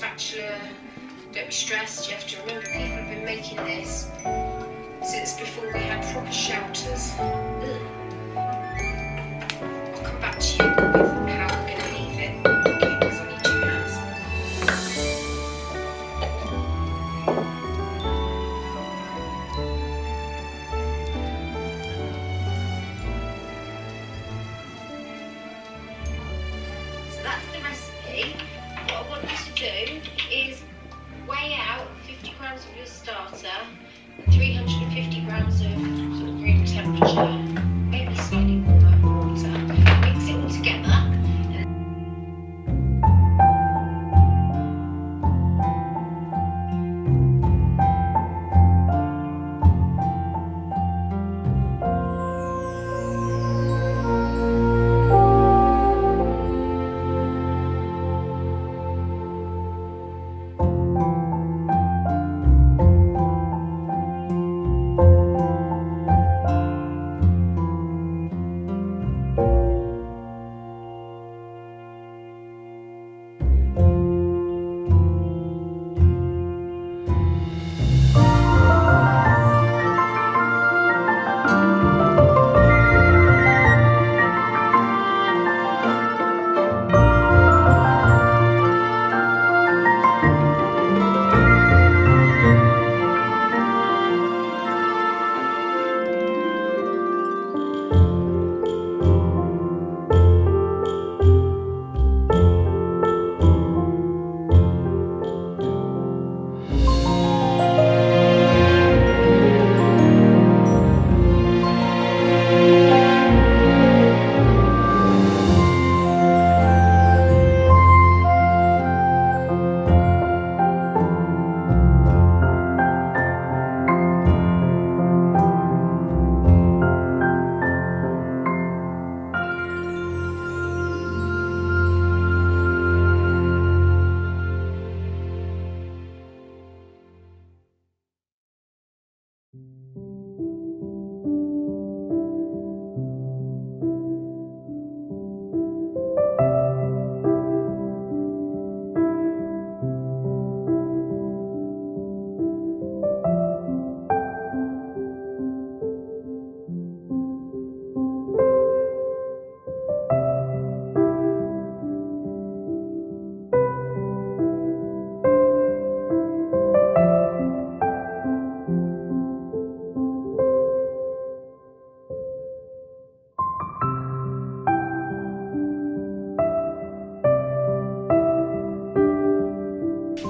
spatula. Don't be stressed, you have to remember people have been making this since before we had proper shelters. Ugh. I'll come back to you with how we're going to leave it, because I need 2 hands. So that's the recipe. What I want you to do is weigh out 50 grams of your starter and 350 grams of sort of room temperature, maybe slightly warmer water. Mix it all together.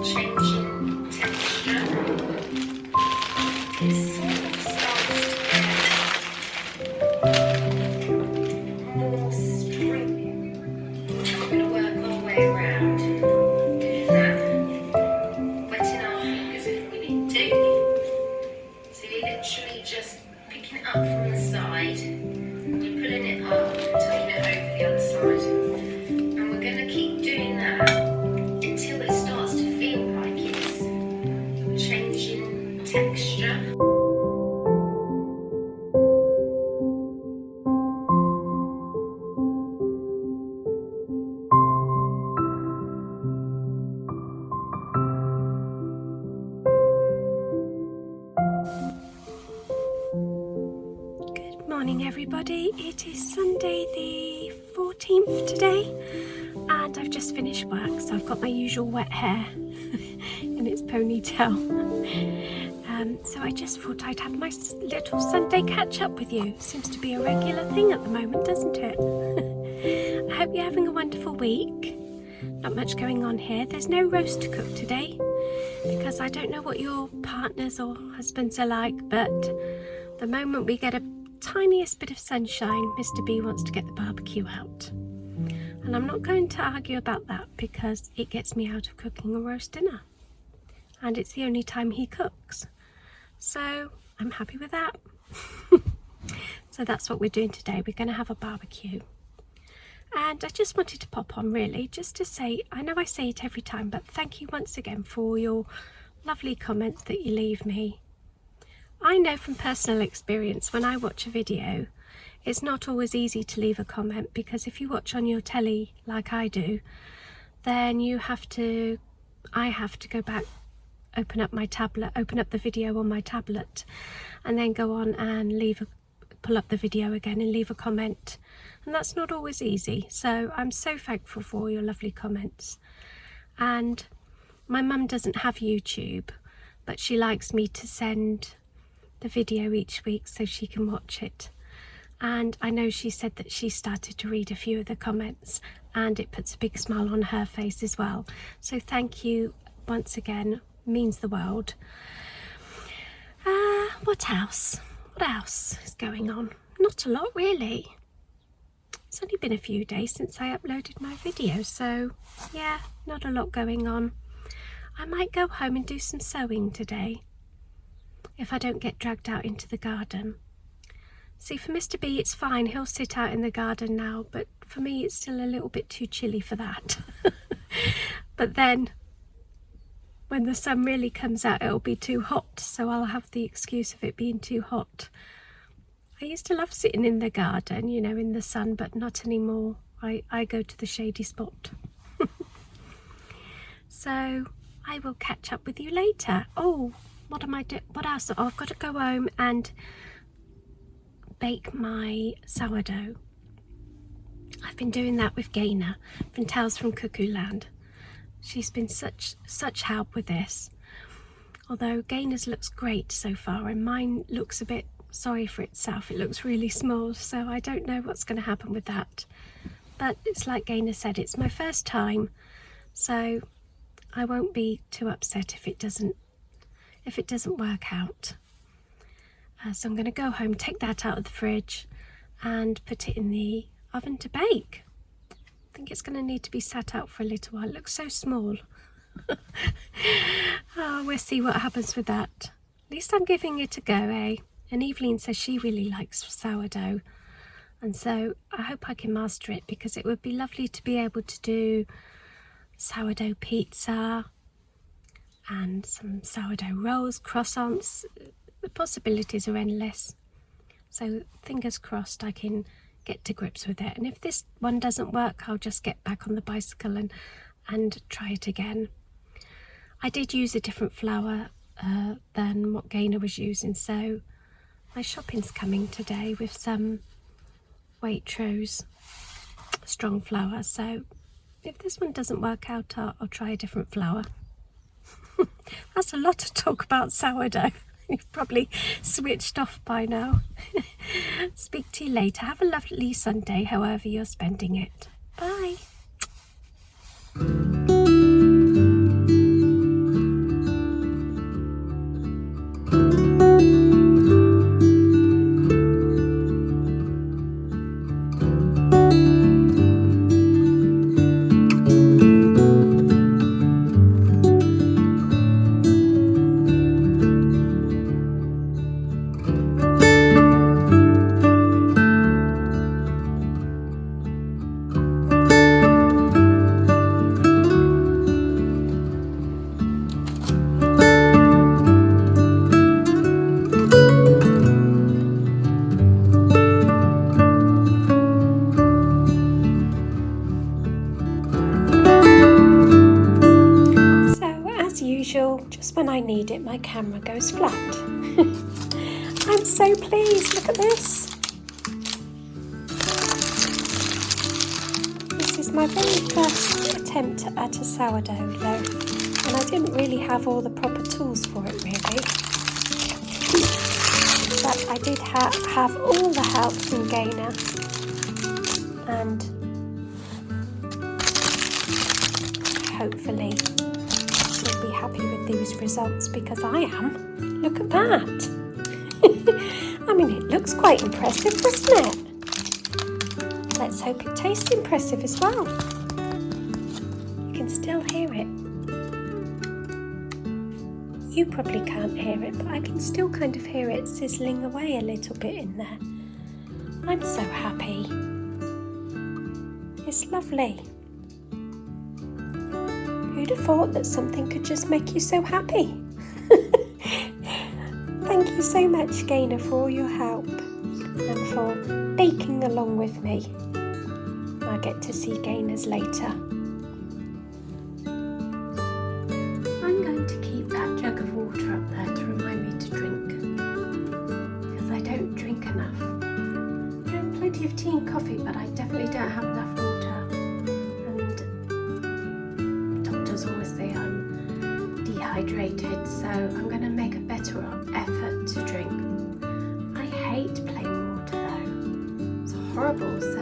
Changing texture. It sort of starts to get more springy. We're going to work our way around doing that. Wetting our fingers if we need to. So you're literally just picking it up from the side and you're pulling it up and tucking it over the other side. And we're going to keep doing that until it starts to feel like it's changing texture. Good morning everybody, it is Sunday the 14th today and I've just finished work, so I've got my usual wet hair in its ponytail. So I just thought I'd have my little Sunday catch up with you. Seems to be a regular thing at the moment, doesn't it? I hope you're having a wonderful week. Not much going on here. There's no roast to cook today because I don't know what your partners or husbands are like, but the moment we get a tiniest bit of sunshine, Mr. B wants to get the barbecue out. And I'm not going to argue about that because it gets me out of cooking a roast dinner. And it's the only time he cooks. So I'm happy with that. So that's what we're doing today. We're going to have a barbecue. And I just wanted to pop on really just to say, I know I say it every time, but thank you once again for your lovely comments that you leave me. I know from personal experience when I watch a video, it's not always easy to leave a comment because if you watch on your telly like I do, then you have to I have to go back, open up the video on my tablet, and then go on and pull up the video again and leave a comment, and that's not always easy. So I'm so thankful for all your lovely comments. And my mum doesn't have YouTube, but she likes me to send the video each week so she can watch it. And I know she said that she started to read a few of the comments, and it puts a big smile on her face as well. So thank you once again, means the world. What else? What else is going on? Not a lot really. It's only been a few days since I uploaded my video, so yeah, not a lot going on. I might go home and do some sewing today, if I don't get dragged out into the garden. See, for Mr. B it's fine, he'll sit out in the garden now, but for me it's still a little bit too chilly for that. But then when the sun really comes out, it'll be too hot, so I'll have the excuse of it being too hot. I used to love sitting in the garden, you know, in the sun, but not anymore. I go to the shady spot. So I will catch up with you later. Oh, what am I doing? What else? Oh, I've got to go home and bake my sourdough. I've been doing that with Gayna from Tales from Cuckoo Land. She's been such help with this. Although Gayna's looks great so far, and mine looks a bit sorry for itself. It looks really small, so I don't know what's going to happen with that. But it's like Gayna said, it's my first time, so I won't be too upset if it doesn't work out. So I'm going to go home, take that out of the fridge, and put it in the oven to bake. I think it's going to need to be sat out for a little while. It looks so small. Oh, we'll see what happens with that. At least I'm giving it a go, eh? And Evelyn says she really likes sourdough, and so I hope I can master it, because it would be lovely to be able to do sourdough pizza and some sourdough rolls, croissants. The possibilities are endless. So fingers crossed I can get to grips with it. And if this one doesn't work, I'll just get back on the bicycle and try it again. I did use a different flour than what Gayna was using, so my shopping's coming today with some Waitrose strong flour. So if this one doesn't work out, I'll try a different flour. That's a lot to talk about sourdough. You've probably switched off by now. Speak to you later. Have a lovely Sunday, however you're spending it. Bye. Just when I need it, my camera goes flat. I'm so pleased, look at this. This is my very first attempt at a sourdough loaf, and I didn't really have all the proper tools for it really. But I did have all the help from Gayna, and hopefully be happy with these results, because I am. Look at that. I mean, it looks quite impressive, doesn't it? Let's hope it tastes impressive as well. You can still hear it. You probably can't hear it, but I can still kind of hear it sizzling away a little bit in there. I'm so happy. It's lovely. Who'd have thought that something could just make you so happy? Thank you so much, Gayna, for all your help and for baking along with me. I'll get to see Gayna's later. I'm going to keep that jug of water up there to remind me to drink, because I don't drink enough. I drink plenty of tea and coffee, but I definitely don't have enough water. And doctors always say I'm dehydrated, so I'm going to make a better effort to drink. I hate plain water though. It's horrible, so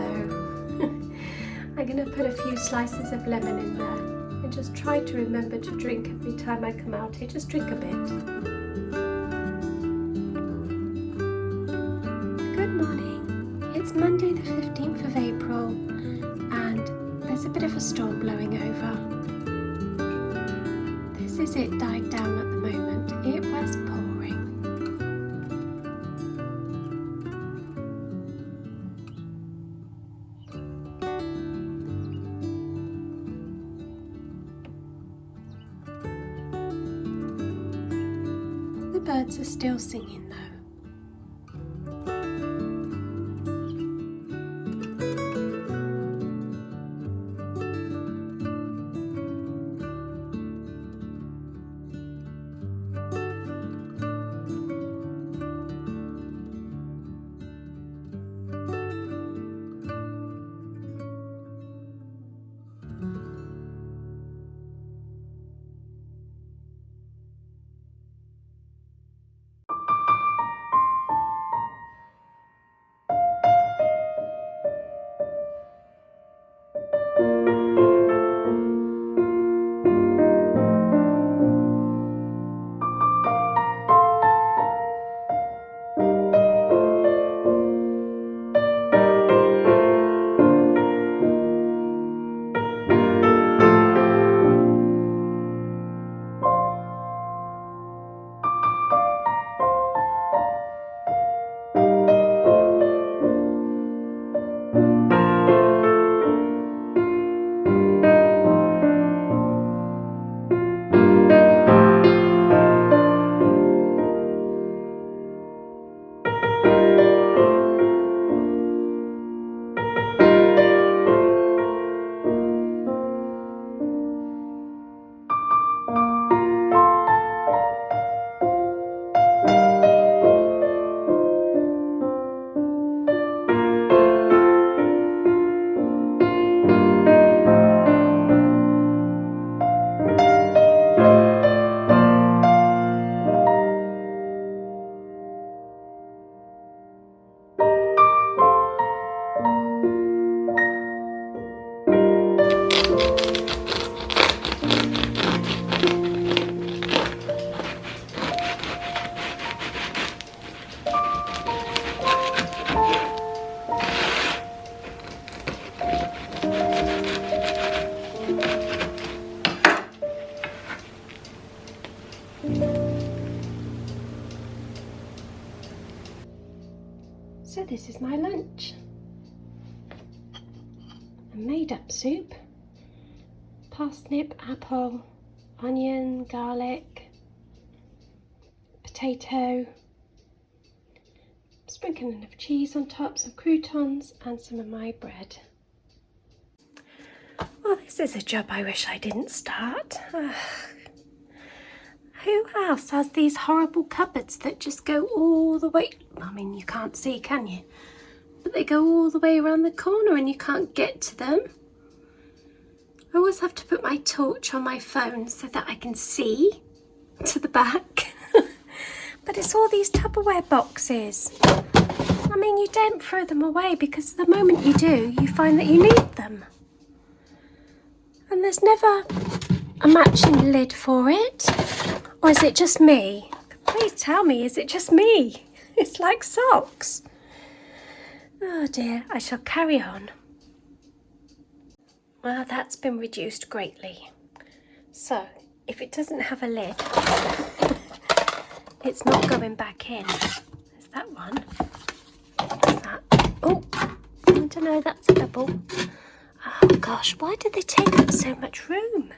I'm going to put a few slices of lemon in there and just try to remember to drink every time I come out here. Just drink a bit. Good morning. It's Monday the 15th of April and there's a bit of a storm blowing over. This is it died down at the moment. It was pouring. The birds are still singing though. So this is my lunch. A made-up soup, parsnip, apple, onion, garlic, potato, sprinkling of cheese on top, some croutons and some of my bread. Well, this is a job I wish I didn't start. Who else has these horrible cupboards that just go all the way? I mean, you can't see, can you? But they go all the way around the corner and you can't get to them. I always have to put my torch on my phone so that I can see to the back. But it's all these Tupperware boxes. I mean, you don't throw them away because the moment you do, you find that you need them. And there's never a matching lid for it. Or is it just me? Please tell me, is it just me? It's like socks. Oh dear, I shall carry on. Well, that's been reduced greatly. So, if it doesn't have a lid, it's not going back in. There's that one. What's that? Oh, I don't know, that's a double. Oh gosh, why do they take up so much room?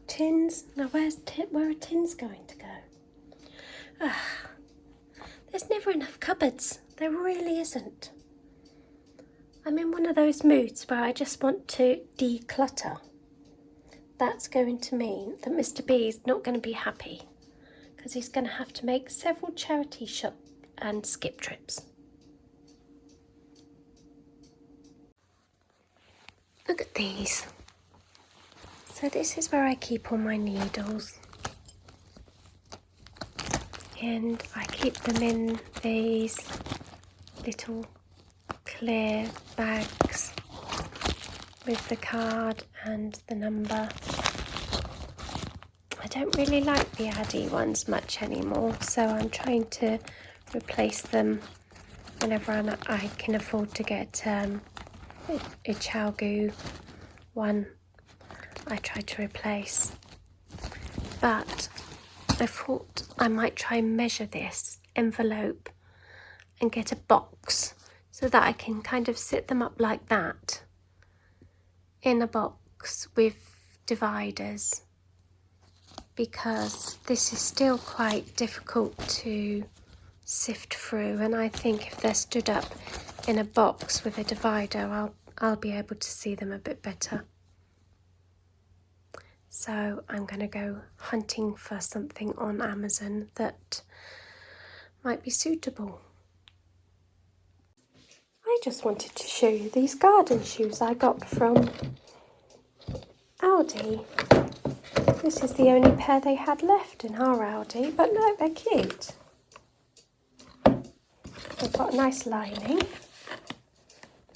Tins. Now where are tins going to go? There's never enough cupboards. There really isn't. I'm in one of those moods where I just want to declutter. that's going to mean that Mr. B is not going to be happy, because he's going to have to make several charity shop and skip trips. Look at these. So this is where I keep all my needles, and I keep them in these little clear bags with the card and the number. I don't really like the Addy ones much anymore, so I'm trying to replace them whenever I can afford to get a Chalgoo one. I try to replace, but I thought I might try and measure this envelope and get a box so that I can kind of sit them up like that in a box with dividers, because this is still quite difficult to sift through, and I think if they're stood up in a box with a divider, I'll be able to see them a bit better. So I'm going to go hunting for something on Amazon that might be suitable. I just wanted to show you these garden shoes I got from Aldi. This is the only pair they had left in our Aldi, but look, they're cute. They've got a nice lining,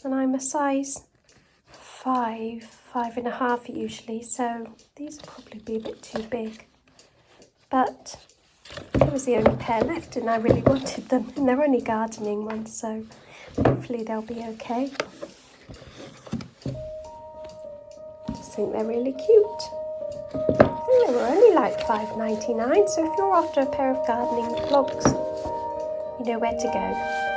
and I'm a size 5.5 usually, so these will probably be a bit too big. But it was the only pair left and I really wanted them, and they're only gardening ones, so hopefully they'll be okay. I just think they're really cute. I think they were only like $5.99, so if you're after a pair of gardening clogs, you know where to go.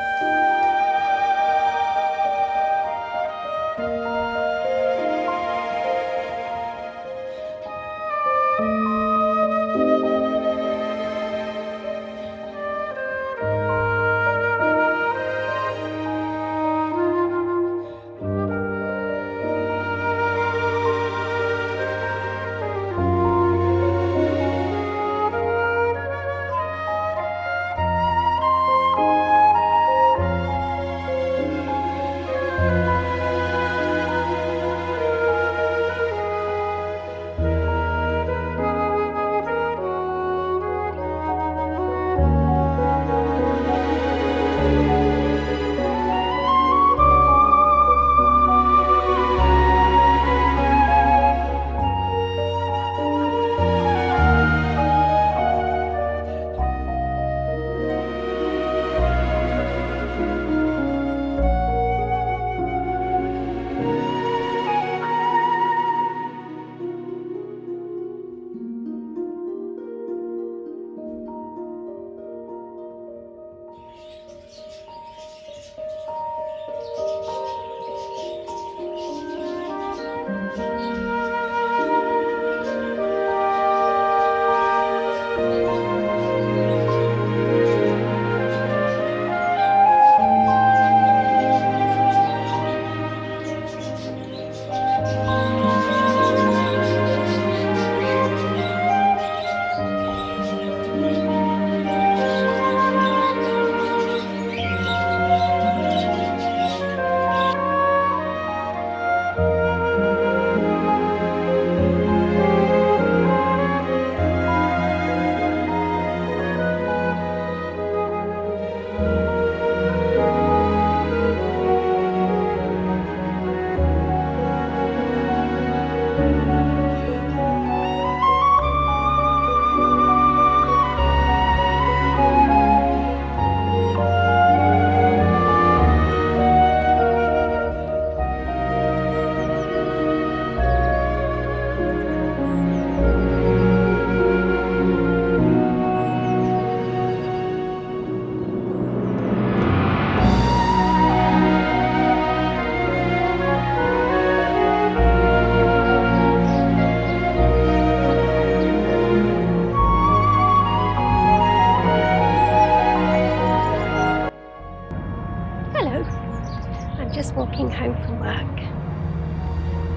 walking home from work.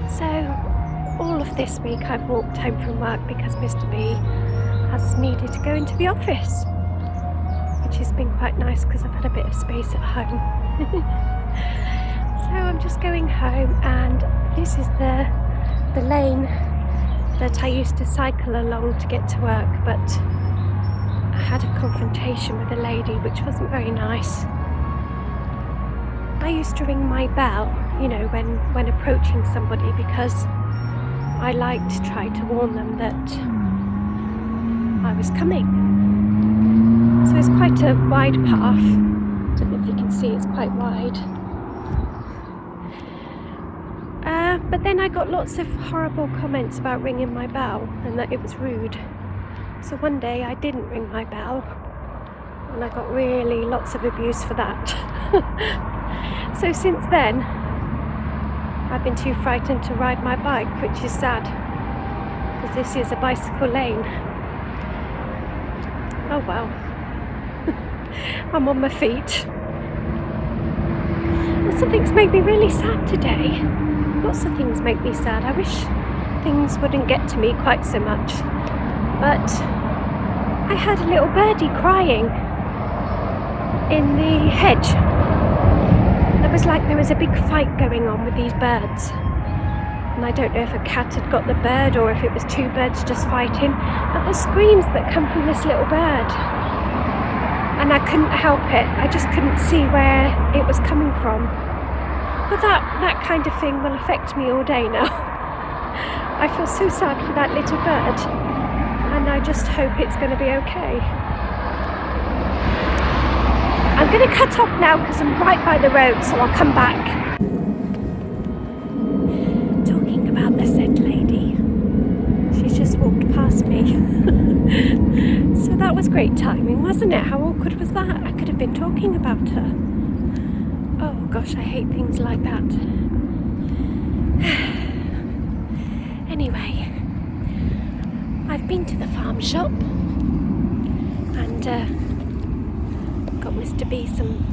So all of off this week. I've walked home from work because Mr. B has needed to go into the office, which has been quite nice because I've had a bit of space at home. So I'm just going home, and this is the lane that I used to cycle along to get to work, but I had a confrontation with a lady which wasn't very nice. I used to ring my bell, you know, when approaching somebody, because I like to try to warn them that I was coming. So it's quite a wide path. I don't know if you can see, it's quite wide. But then I got lots of horrible comments about ringing my bell and that it was rude. So one day I didn't ring my bell, and I got really lots of abuse for that. So since then, I've been too frightened to ride my bike, which is sad, because this is a bicycle lane. Oh well. I'm on my feet. Well, something's made me really sad today. Lots of things make me sad. I wish things wouldn't get to me quite so much. But I had a little birdie crying in the hedge. It was like there was a big fight going on with these birds. And I don't know if a cat had got the bird or if it was two birds just fighting. But the screams that come from this little bird. And I couldn't help it. I just couldn't see where it was coming from. But that kind of thing will affect me all day now. I feel so sad for that little bird, and I just hope it's going to be okay. I'm going to cut off now because I'm right by the road, so I'll come back. Talking about the said lady, she's just walked past me. So that was great timing, wasn't it? How awkward was that? I could have been talking about her. Oh gosh, I hate things like that. Anyway, I've been to the farm shop and got Mr. B some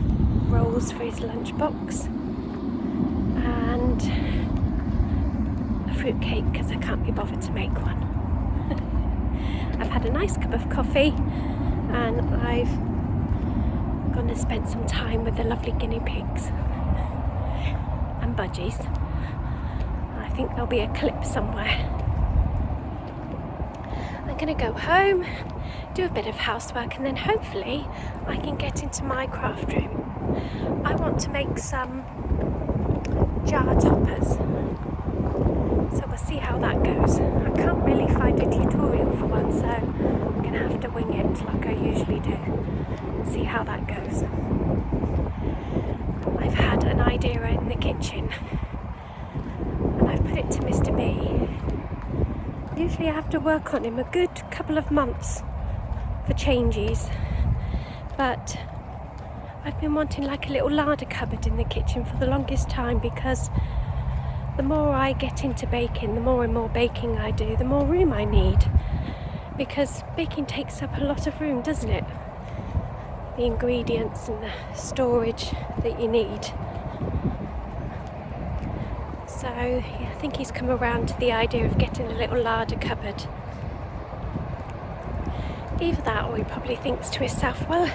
rolls for his lunchbox and a fruit cake because I can't be bothered to make one. I've had a nice cup of coffee, and I've gone and spent some time with the lovely guinea pigs and budgies. I think there'll be a clip somewhere. I'm going to go home, do a bit of housework, and then hopefully I can get into my craft room. I want to make some jar toppers, so we'll see how that goes. I can't really find a tutorial for one, so I'm going to have to wing it like I usually do and see how that goes. I've had an idea in the kitchen and I've put it to Mr. B. Usually I have to work on him a good couple of months for changes, but I've been wanting like a little larder cupboard in the kitchen for the longest time, because the more I get into baking, the more and more baking I do, the more room I need, because baking takes up a lot of room, doesn't it? The ingredients and the storage that you need. So I think he's come around to the idea of getting a little larder cupboard. Either that, or he probably thinks to himself, well,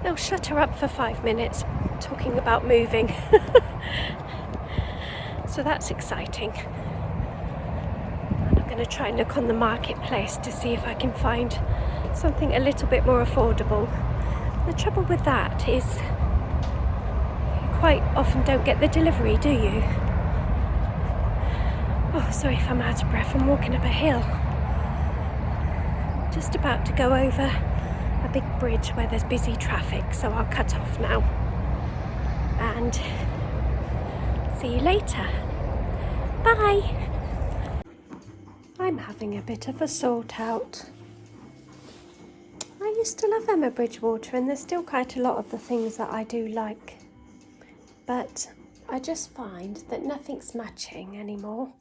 they'll shut her up for 5 minutes talking about moving. So that's exciting. And I'm going to try and look on the marketplace to see if I can find something a little bit more affordable. The trouble with that is you quite often don't get the delivery, do you? Oh, sorry if I'm out of breath. I'm walking up a hill. Just about to go over a big bridge where there's busy traffic, so I'll cut off now. And see you later. Bye! I'm having a bit of a sort out. I used to love Emma Bridgewater, and there's still quite a lot of the things that I do like. But I just find that nothing's matching anymore,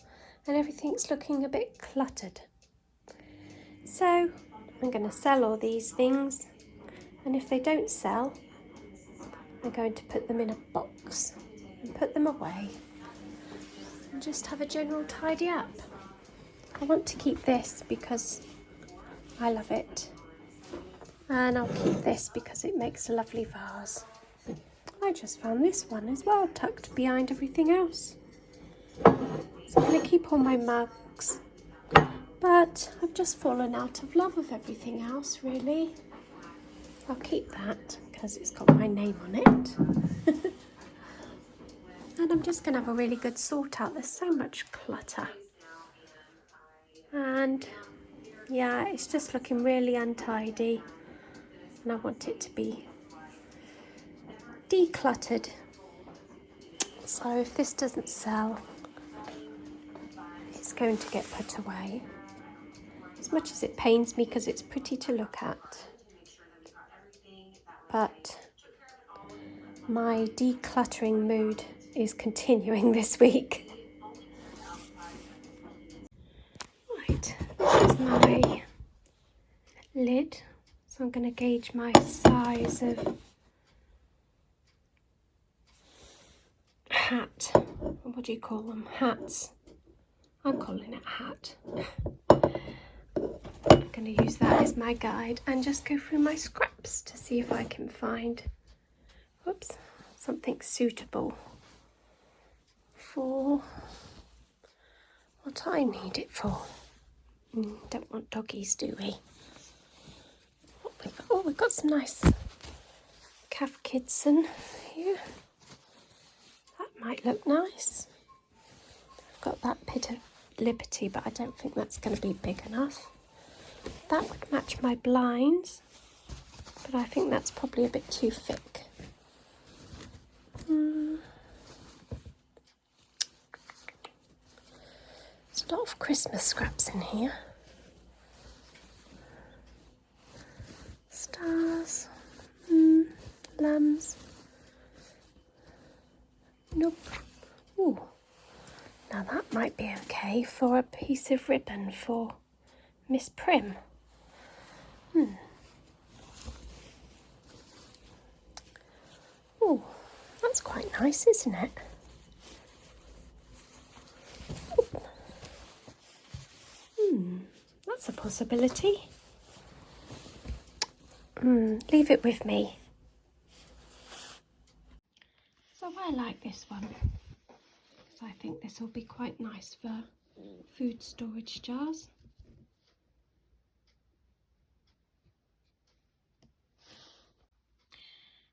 and everything's looking a bit cluttered. So I'm going to sell all these things, and if they don't sell, I'm going to put them in a box and put them away and just have a general tidy up. I want to keep this because I love it. And I'll keep this because it makes a lovely vase. I just found this one as well, tucked behind everything else. So I'm going to keep all my mugs. But I've just fallen out of love with everything else, really. I'll keep that because it's got my name on it. And I'm just going to have a really good sort out. There's so much clutter. And yeah, it's just looking really untidy. And I want it to be decluttered. So if this doesn't sell, it's going to get put away. As much as it pains me because it's pretty to look at. But my decluttering mood is continuing this week. Right, this is my lid. So I'm going to gauge my size of hat. What do you call them? Hats. I'm calling it hat. I'm going to use that as my guide and just go through my scraps to see if I can find, whoops, something suitable for what I need it for. Don't want doggies, do we? Oh, we've got some nice calf kidson here. That might look nice. I've got that bit of liberty, but I don't think that's going to be big enough. That would match my blinds, but I think that's probably a bit too thick. There's a lot of Christmas scraps in here. Stars, lambs. Nope. Ooh, now that might be okay for a piece of ribbon for Miss Prim. Ooh, that's quite nice, isn't it? That's a possibility. Leave it with me. So I like this one because I think this will be quite nice for food storage jars.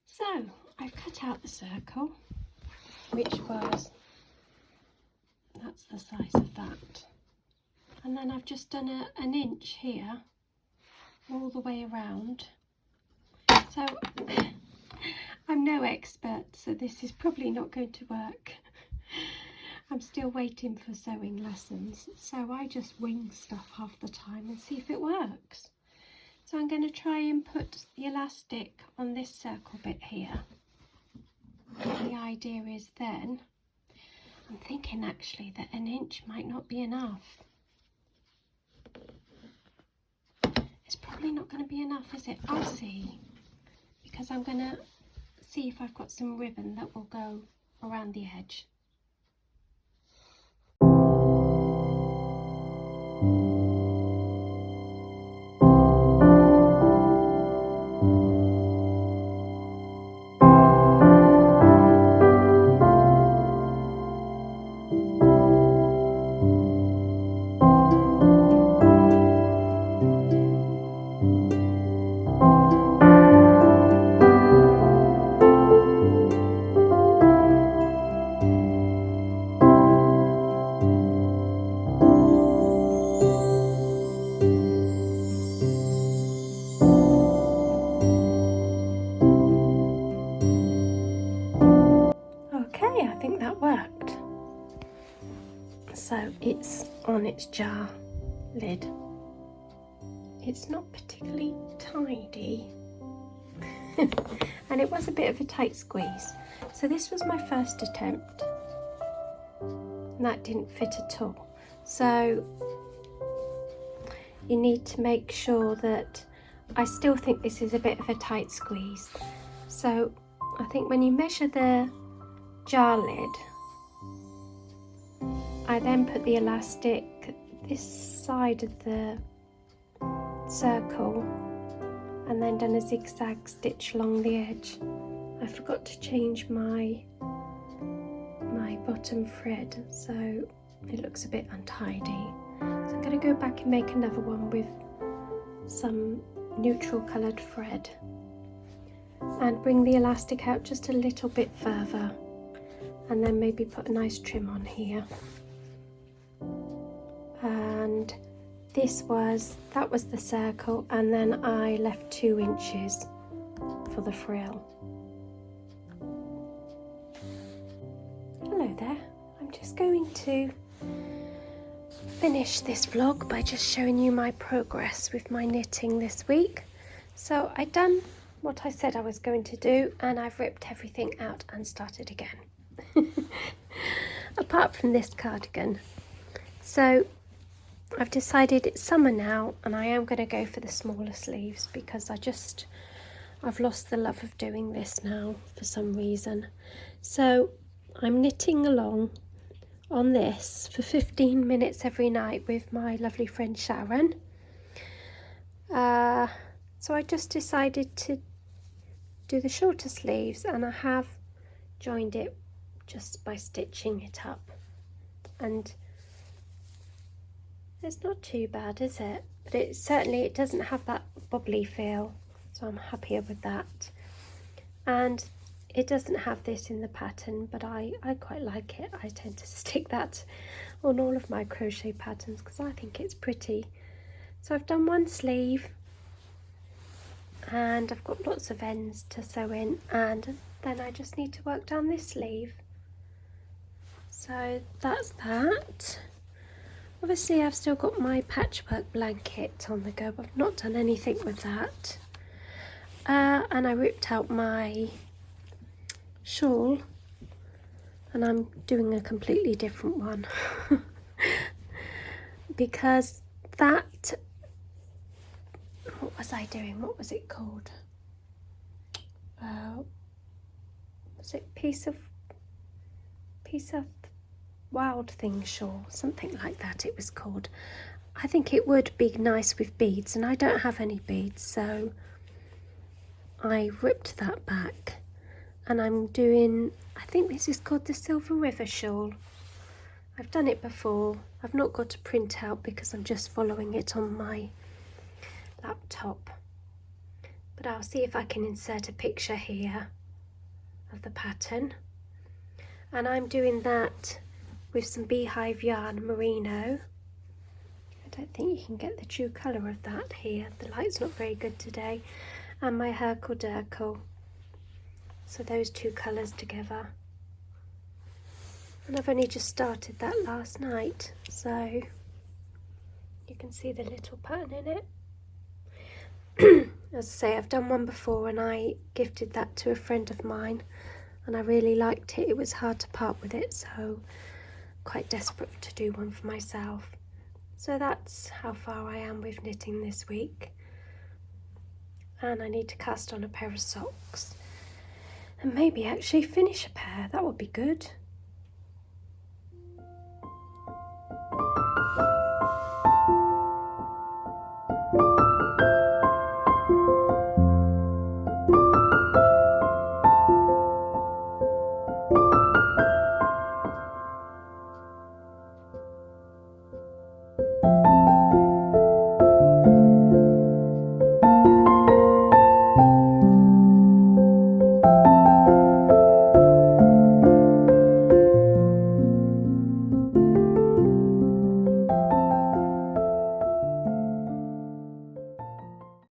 So I've cut out the circle, which was, that's the size of that. And then I've just done an inch here, all the way around. So I'm no expert, so this is probably not going to work. I'm still waiting for sewing lessons, so I just wing stuff half the time and see if it works. So I'm going to try and put the elastic on this circle bit here. The idea is then, I'm thinking actually that an inch might not be enough. It's probably not going to be enough, is it? I'll see, because I'm going to see if I've got some ribbon that will go around the edge. Okay, I think that worked. So it's on its jar lid. It's not particularly tidy. And it was a bit of a tight squeeze. So this was my first attempt. And that didn't fit at all. So you need to make sure that, I still think this is a bit of a tight squeeze. So I think when you measure the jar lid, I then put the elastic this side of the circle and then done a zigzag stitch along the edge. I forgot to change my bottom thread, so it looks a bit untidy. So I'm going to go back and make another one with some neutral coloured thread and bring the elastic out just a little bit further, and then maybe put a nice trim on here. And that was the circle, and then I left 2 inches for the frill. Hello there, I'm just going to finish this vlog by just showing you my progress with my knitting this week. So I've done what I said I was going to do, and I've ripped everything out and started again. Apart from this cardigan. So I've decided it's summer now, and I am going to go for the smaller sleeves because I've lost the love of doing this now for some reason. So I'm knitting along on this for 15 minutes every night with my lovely friend Sharon. So I just decided to do the shorter sleeves, and I have joined it just by stitching it up, and it's not too bad, is it? But it doesn't have that bubbly feel, so I'm happier with that. And it doesn't have this in the pattern, but I quite like it. I tend to stick that on all of my crochet patterns because I think it's pretty. So I've done one sleeve, and I've got lots of ends to sew in, and then I just need to work down this sleeve. So that's that. Obviously I've still got my patchwork blanket on the go, but I've not done anything with that. And I ripped out my shawl, and I'm doing a completely different one because that, what was I doing? What was it called? Was it piece of wild thing shawl, something like that it was called. I think it would be nice with beads, and I don't have any beads, so I ripped that back, and I'm doing, I think this is called the Silver River shawl. I've done it before. I've not got a print out because I'm just following it on my laptop, but I'll see if I can insert a picture here of the pattern. And I'm doing that with some beehive yarn merino. I don't think you can get the true colour of that here, the light's not very good today, and my Herkle Durkle. So those 2 colours together, and I've only just started that last night, so you can see the little pattern in it. As I say, I've done one before, and I gifted that to a friend of mine, and I really liked it. It was hard to part with it, so quite desperate to do one for myself. So that's how far I am with knitting this week, and I need to cast on a pair of socks and maybe actually finish a pair. That would be good.